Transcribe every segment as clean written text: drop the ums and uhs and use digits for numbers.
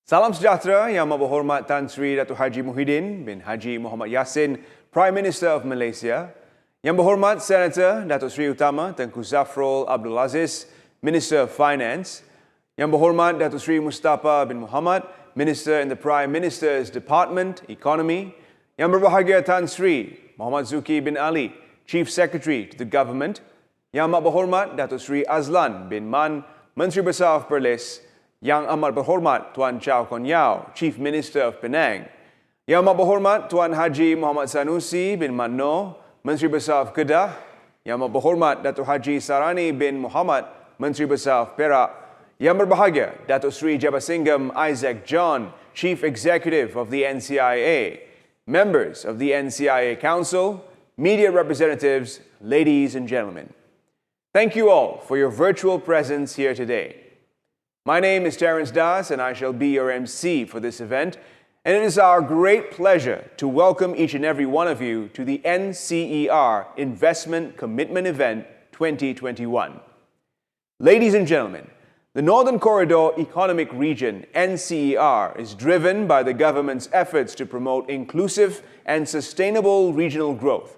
Salam sejahtera Yang Berhormat Tan Sri Dato Haji Muhyiddin bin Haji Muhammad Yassin, Prime Minister of Malaysia, Yang Berhormat Senator Dato Sri Utama Tengku Zafrul Abdul Aziz, Minister of Finance, Yang Berhormat Dato Sri Mustafa bin Muhammad, Minister in the Prime Minister's Department, Economy, Yang Berbahagia Tan Sri Muhammad Zuki bin Ali, Chief Secretary to the Government, Yang Berhormat Dato Sri Azlan bin Man, Menteri Besar of Perlis, Yang Amat Berhormat Tuan Chow Kon Yao, Chief Minister of Penang, Yang Amat Berhormat Tuan Haji Muhammad Sanusi bin Manno, Menteri Besar of Kedah, Yang Amat Berhormat Dato Haji Sarani bin Muhammad, Menteri Besar of Perak, Yang Berbahagia Dato Sri Jabasingham Isaac John, Chief Executive of the NCIA, members of the NCIA Council, media representatives, ladies and gentlemen. Thank you all for your virtual presence here today. My name is Terence Das and I shall be your MC for this event, and it is our great pleasure to welcome each and every one of you to the NCER Investment Commitment Event 2021. Ladies and gentlemen, the Northern Corridor Economic Region, NCER, is driven by the government's efforts to promote inclusive and sustainable regional growth.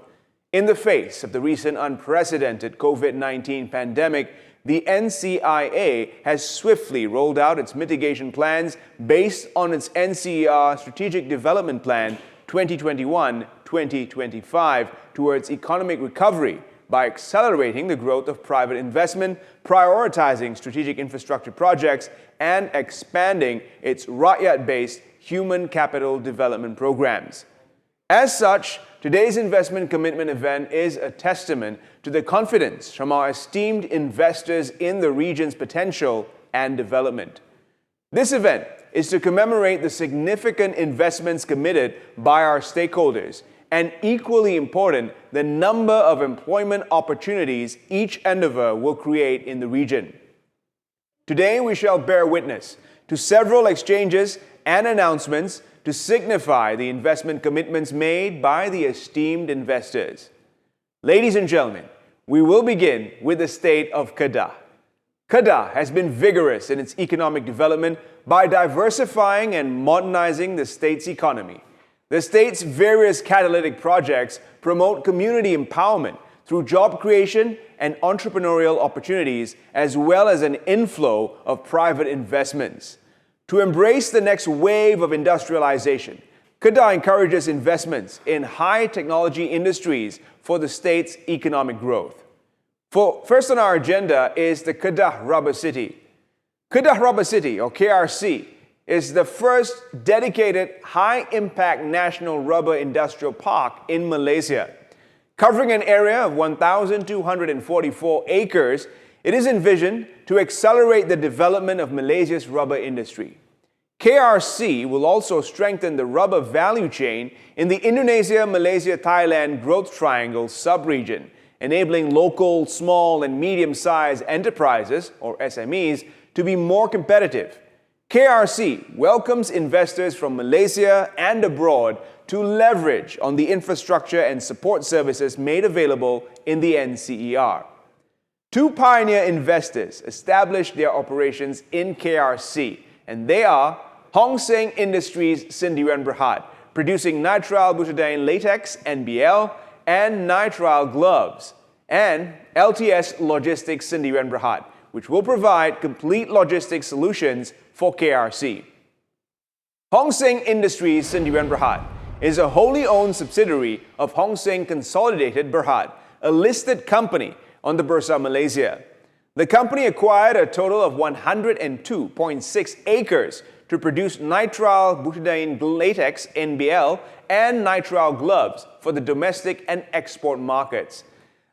In the face of the recent unprecedented COVID-19 pandemic, the NCIA has swiftly rolled out its mitigation plans based on its NCER Strategic Development Plan 2021-2025 towards economic recovery by accelerating the growth of private investment, prioritizing strategic infrastructure projects, and expanding its rakyat-based human capital development programs. As such, today's investment commitment event is a testament to the confidence from our esteemed investors in the region's potential and development. This event is to commemorate the significant investments committed by our stakeholders and, equally important, the number of employment opportunities each endeavor will create in the region. Today, we shall bear witness to several exchanges and announcements to signify the investment commitments made by the esteemed investors. Ladies and gentlemen, we will begin with the state of Kedah. Kedah has been vigorous in its economic development by diversifying and modernizing the state's economy. The state's various catalytic projects promote community empowerment through job creation and entrepreneurial opportunities, as well as an inflow of private investments. To embrace the next wave of industrialization, Kedah encourages investments in high technology industries for the state's economic growth. First on our agenda is the Kedah Rubber City. Kedah Rubber City, or KRC, is the first dedicated high-impact national rubber industrial park in Malaysia. Covering an area of 1,244 acres, it is envisioned to accelerate the development of Malaysia's rubber industry. KRC will also strengthen the rubber value chain in the Indonesia-Malaysia-Thailand Growth Triangle sub-region, enabling local, small and medium-sized enterprises, or SMEs, to be more competitive. KRC welcomes investors from Malaysia and abroad to leverage on the infrastructure and support services made available in the NCER. Two pioneer investors established their operations in KRC, and they are Hong Seng Industries Sdn Bhd, producing nitrile butadiene latex (NBL) and nitrile gloves, and LTS Logistics Sdn Bhd, which will provide complete logistics solutions for KRC. Hong Seng Industries Sdn Bhd is a wholly owned subsidiary of Hong Seng Consolidated Berhad, a listed company on the Bursa Malaysia. The company acquired a total of 102.6 acres to produce nitrile butadiene latex (NBL) and nitrile gloves for the domestic and export markets.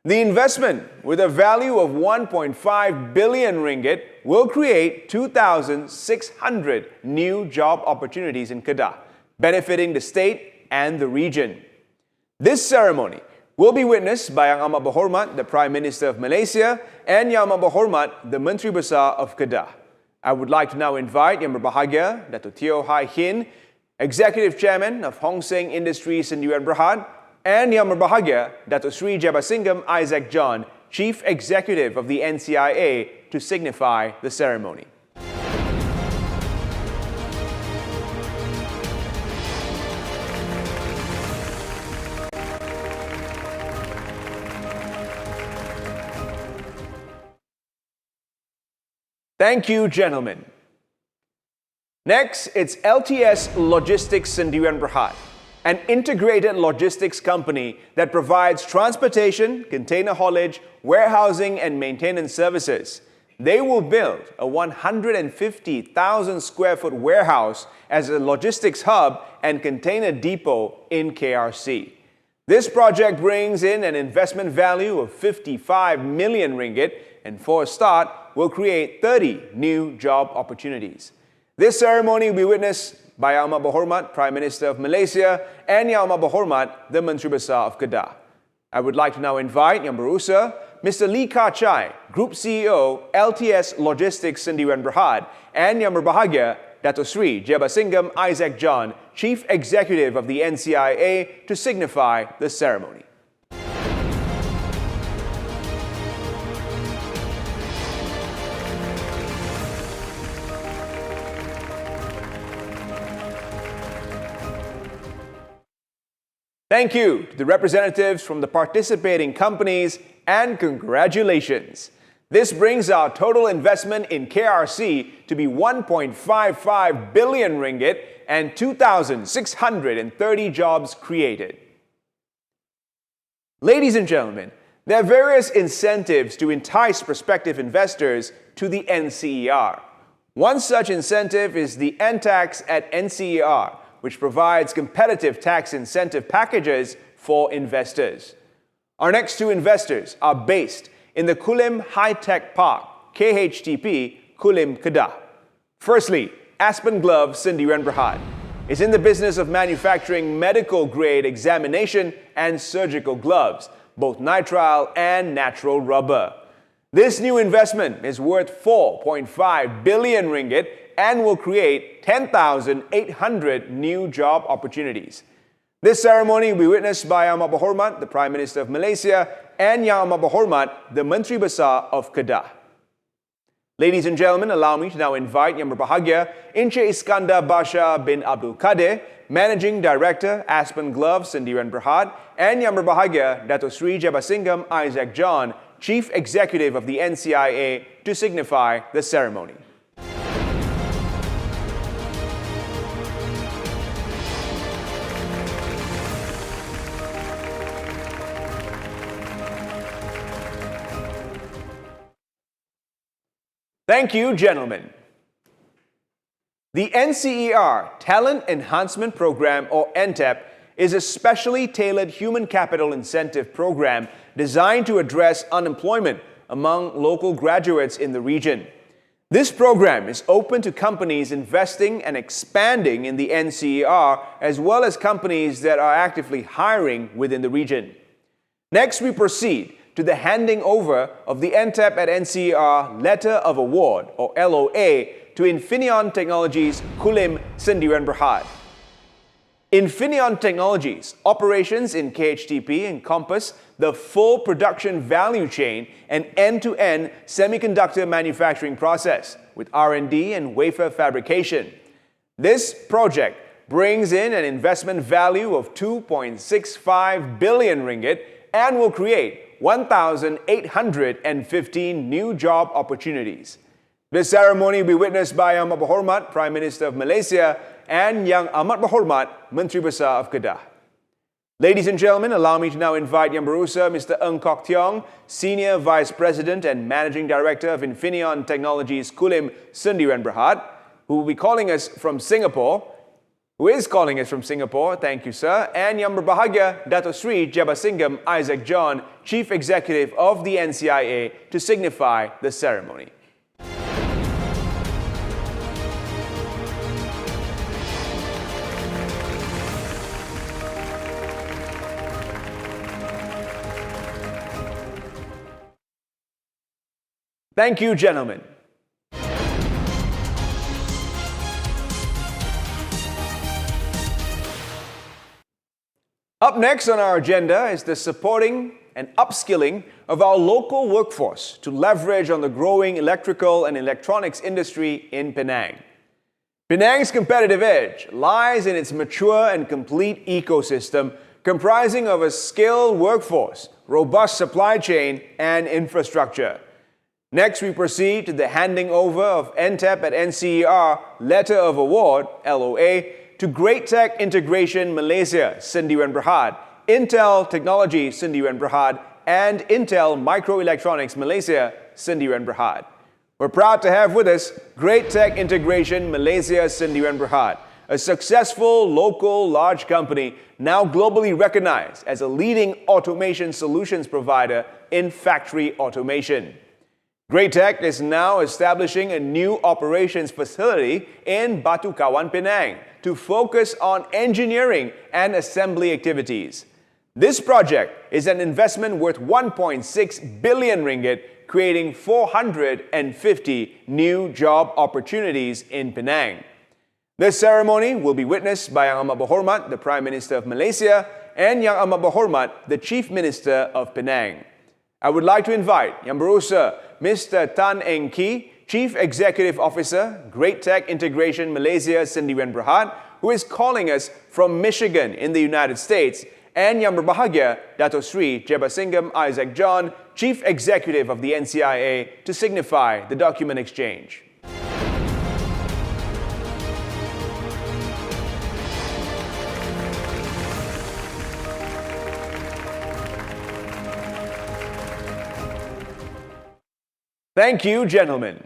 The investment, with a value of 1.5 billion ringgit, will create 2,600 new job opportunities in Kedah, benefiting the state and the region. This ceremony will be witnessed by Yang Amat Berhormat, the Prime Minister of Malaysia, and Yang Amat Berhormat, the Menteri Besar of Kedah. I would like to now invite Yang Berbahagia Dato Teo Hai Hin, Executive Chairman of Hong Seng Industries Sdn Bhd, and Yang Berbahagia Dato Sri Jabasingham Isaac John, Chief Executive of the NCIA, to signify the ceremony. Thank you, gentlemen. Next, it's LTS Logistics Sendirian Berhad, an integrated logistics company that provides transportation, container haulage, warehousing and maintenance services. They will build a 150,000 square foot warehouse as a logistics hub and container depot in KRC. This project brings in an investment value of 55 million ringgit and for a start will create 30 new job opportunities. This ceremony will be witnessed by Yang Amat Berhormat Prime Minister of Malaysia and Yang Amat Berhormat the Menteri Besar of Kedah. I would like to now invite Yang Berusaha, Mr. Lee Ka Chai, Group CEO, LTS Logistics Sendirian Berhad, and Yang Berbahagia, Dato Sri Jebasingham Isaac John, Chief Executive of the NCIA, to signify the ceremony. Thank you to the representatives from the participating companies and congratulations. This brings our total investment in KRC to be 1.55 billion ringgit and 2,630 jobs created. Ladies and gentlemen, there are various incentives to entice prospective investors to the NCER. One such incentive is the NTAX NCER, which provides competitive tax incentive packages for investors. Our next two investors are based in the Kulim High Tech Park, KHTP, Kulim, Kedah. Firstly, Aspen Glove Sendirian Berhad is in the business of manufacturing medical-grade examination and surgical gloves, both nitrile and natural rubber. This new investment is worth 4.5 billion ringgit and will create 10,800 new job opportunities. This ceremony will be witnessed by Yang Amat Berhormat, the Prime Minister of Malaysia, and Yang Amat Berhormat, the Menteri Besar of Kedah. Ladies and gentlemen, allow me to now invite Yang Berbahagia, Encik Iskandar Basha bin Abdul Kadir, Managing Director, Aspen Glove Sendirian Berhad, and Yang Berbahagia, Dato Sri Jebasingham Isaac John, Chief Executive of the NCIA, to signify the ceremony. Thank you, gentlemen. The NCER Talent Enhancement Programme, or NTEP, is a specially tailored human capital incentive program designed to address unemployment among local graduates in the region. This program is open to companies investing and expanding in the NCER, as well as companies that are actively hiring within the region. Next, we proceed to the handing over of the NTEP NCER Letter of Award, or LOA, to Infineon Technologies Kulim Sendirian Berhad. Infineon Technologies operations in KHTP encompass the full production value chain and end-to-end semiconductor manufacturing process with R&D and wafer fabrication. This project brings in an investment value of 2.65 billion ringgit and will create 1,815 new job opportunities. This ceremony will be witnessed by Yang Amat Berhormat Prime Minister of Malaysia and Yang Amat Berhormat Menteri Besar of Kedah. Ladies and gentlemen, allow me to now invite Yang Berusaha Mr. Ng Kok Tiong, Senior Vice President and Managing Director of Infineon Technologies Kulim Sendirian Berhad, who will be calling us from Singapore, thank you sir, and Yang Berbahagia Dato Sri Jebasingham Isaac John, Chief Executive of the NCIA, to signify the ceremony. Thank you, gentlemen. Up next on our agenda is the supporting and upskilling of our local workforce to leverage on the growing electrical and electronics industry in Penang. Penang's competitive edge lies in its mature and complete ecosystem comprising of a skilled workforce, robust supply chain, and infrastructure. Next, we proceed to the handing over of NTEP at NCER Letter of Award, LOA, to Great Tech Integration Malaysia, Sdn Bhd, Intel Technology, Sdn Bhd, and Intel Microelectronics Malaysia, Sdn Bhd. We're proud to have with us Great Tech Integration Malaysia, Sdn Bhd, a successful local large company now globally recognized as a leading automation solutions provider in factory automation. Great Tech is now establishing a new operations facility in Batu Kawan, Penang to focus on engineering and assembly activities. This project is an investment worth 1.6 billion ringgit, creating 450 new job opportunities in Penang. This ceremony will be witnessed by Yang Amat Berhormat, the Prime Minister of Malaysia, and Yang Amat Berhormat, the Chief Minister of Penang. I would like to invite Yang Berusaha Mr. Tan Eng Kee, Chief Executive Officer, Great Tech Integration Malaysia, Sdn Bhd, who is calling us from Michigan in the United States, and Yang Berbahagia Dato Sri Jebasingham Isaac John, Chief Executive of the NCIA, to signify the document exchange. Thank you, gentlemen.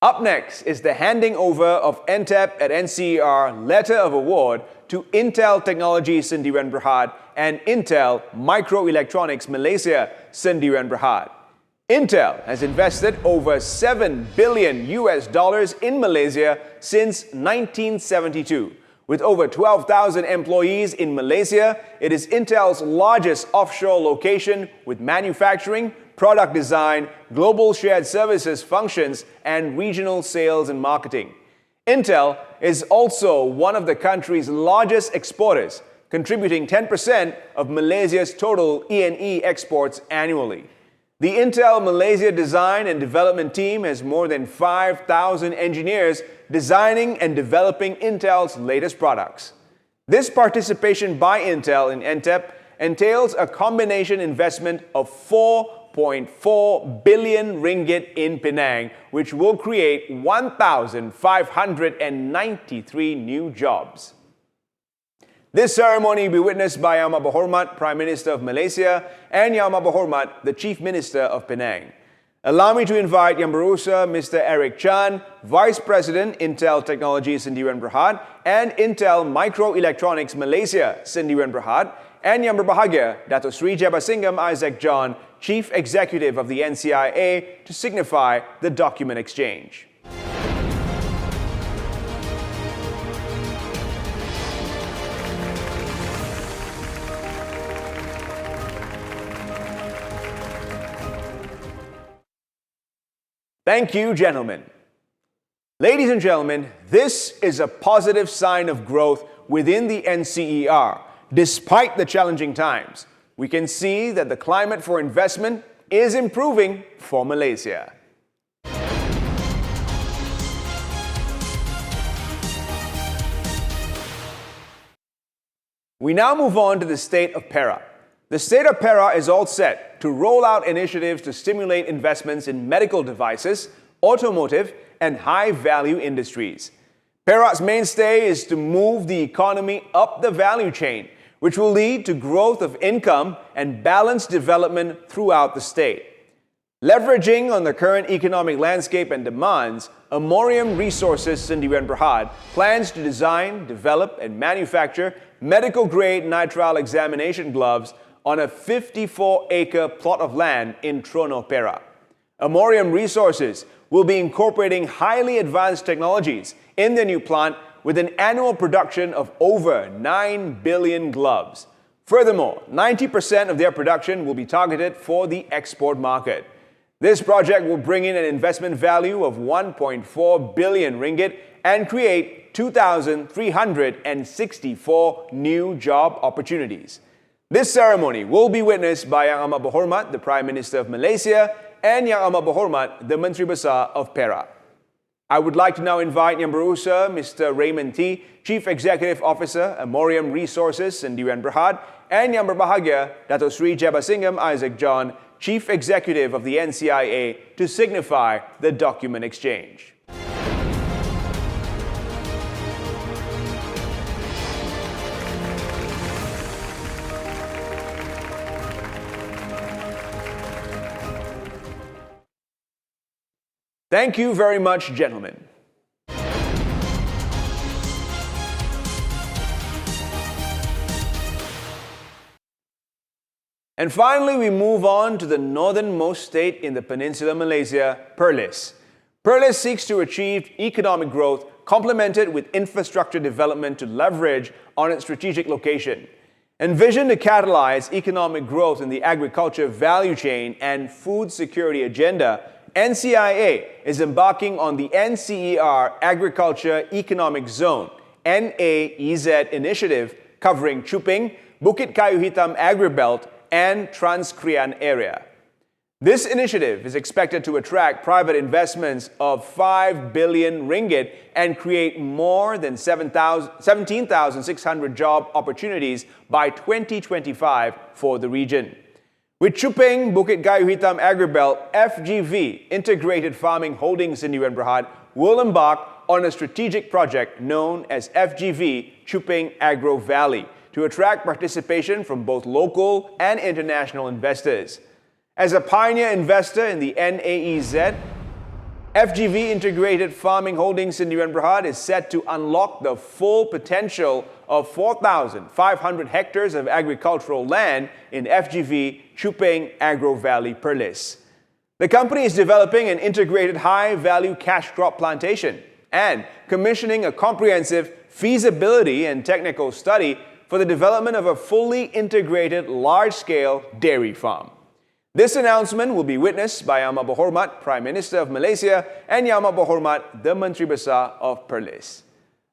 Up next is the handing over of NTEP at NCER Letter of Award to Intel Technology Sdn Bhd and Intel Microelectronics Malaysia Sdn Bhd. Intel has invested over $7 billion in Malaysia since 1972. With over 12,000 employees in Malaysia, it is Intel's largest offshore location with manufacturing, product design, global shared services functions, and regional sales and marketing. Intel is also one of the country's largest exporters, contributing 10% of Malaysia's total E&E exports annually. The Intel Malaysia Design and Development team has more than 5,000 engineers designing and developing Intel's latest products. This participation by Intel in NTEP entails a combination investment of 4.4 billion ringgit in Penang, which will create 1,593 new jobs. This ceremony will be witnessed by Yang Amat Berhormat, Prime Minister of Malaysia, and Yang Amat Berhormat, the Chief Minister of Penang. Allow me to invite Yang Berusaha Mr. Eric Chan, Vice President, Intel Technology Sdn Bhd and Intel Microelectronics Malaysia Sdn Bhd, and Yang Berbahagia Dato Sri Jebasingham Isaac John, Chief Executive of the NCIA, to signify the document exchange. Thank you, gentlemen. Ladies and gentlemen, this is a positive sign of growth within the NCER. Despite the challenging times, we can see that the climate for investment is improving for Malaysia. We now move on to the state of Perak. The state of Perak is all set to roll out initiatives to stimulate investments in medical devices, automotive, and high-value industries. Perak's mainstay is to move the economy up the value chain, which will lead to growth of income and balanced development throughout the state. Leveraging on the current economic landscape and demands, Amorium Resources Sdn Bhd plans to design, develop, and manufacture medical-grade nitrile examination gloves on a 54-acre plot of land in Trono, Perak. Amorium Resources will be incorporating highly advanced technologies in their new plant with an annual production of over 9 billion gloves. Furthermore, 90% of their production will be targeted for the export market. This project will bring in an investment value of 1.4 billion ringgit and create 2,364 new job opportunities. This ceremony will be witnessed by Yang Amat Berhormat, the Prime Minister of Malaysia, and Yang Amat Berhormat, the Menteri Besar of Perak. I would like to now invite Yang Berusaha Mr. Raymond T, Chief Executive Officer, Amorium Resources Sdn Bhd, and Yang Berbahagia Dato Sri Jebasingham Isaac John, Chief Executive of the NCIA, to signify the document exchange. Thank you very much, gentlemen. And finally, we move on to the northernmost state in the peninsular Malaysia, Perlis. Perlis seeks to achieve economic growth complemented with infrastructure development to leverage on its strategic location. Envisioned to catalyze economic growth in the agriculture value chain and food security agenda, NCIA is embarking on the NCER Agriculture Economic Zone (NAEZ) initiative covering Chuping, Bukit Kayu Hitam Agribelt, and Transkrian area. This initiative is expected to attract private investments of 5 billion ringgit and create more than 17,600 job opportunities by 2025 for the region. With Chuping, Bukit Kayu Hitam Agribelt, FGV, Integrated Farming Holdings Sdn Bhd, will embark on a strategic project known as FGV Chuping Agro Valley to attract participation from both local and international investors. As a pioneer investor in the NAEZ, FGV Integrated Farming Holdings Sdn Bhd is set to unlock the full potential of 4,500 hectares of agricultural land in FGV Chuping Agro Valley, Perlis. The company is developing an integrated high-value cash crop plantation and commissioning a comprehensive feasibility and technical study for the development of a fully integrated large-scale dairy farm. This announcement will be witnessed by Yang Berhormat Prime Minister of Malaysia and Yang Berhormat the Menteri Besar of Perlis.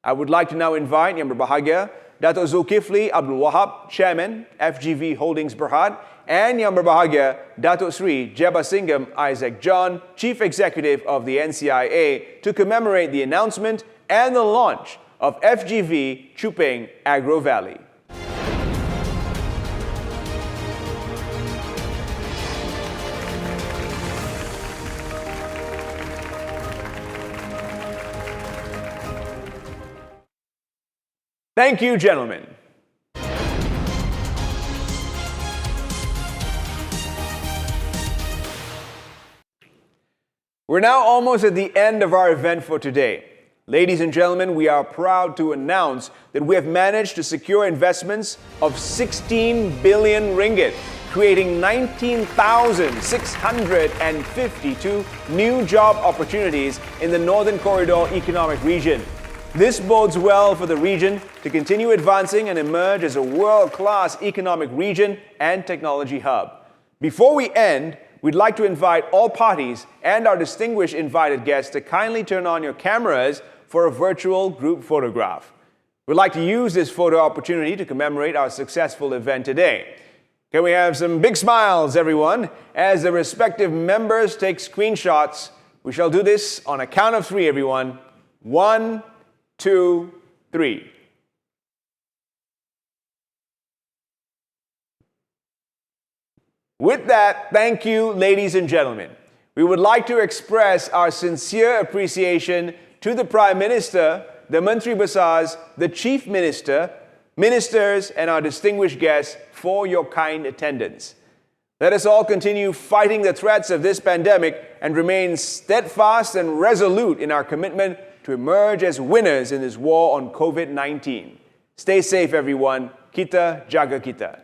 I would like to now invite Yang Berbahagia Dato Zulkifli Abdul Wahab, Chairman, FGV Holdings Berhad, and Yang Berbahagia Dato Sri Jabasingham Isaac John, Chief Executive of the NCIA, to commemorate the announcement and the launch of FGV Chuping Agro Valley. Thank you, gentlemen. We're now almost at the end of our event for today. Ladies and gentlemen, we are proud to announce that we have managed to secure investments of 16 billion ringgit, creating 19,652 new job opportunities in the Northern Corridor Economic Region. This bodes well for the region to continue advancing and emerge as a world-class economic region and technology hub. Before we end, we'd like to invite all parties and our distinguished invited guests to kindly turn on your cameras for a virtual group photograph. We'd like to use this photo opportunity to commemorate our successful event today. Can we have some big smiles, everyone, as the respective members take screenshots? We shall do this on a count of 3, everyone. 1, 2, 3. With that, thank you, ladies and gentlemen. We would like to express our sincere appreciation to the Prime Minister, the Menteri Besars, the Chief Minister, ministers, and our distinguished guests for your kind attendance. Let us all continue fighting the threats of this pandemic and remain steadfast and resolute in our commitment to emerge as winners in this war on COVID-19. Stay safe, everyone. Kita jaga kita.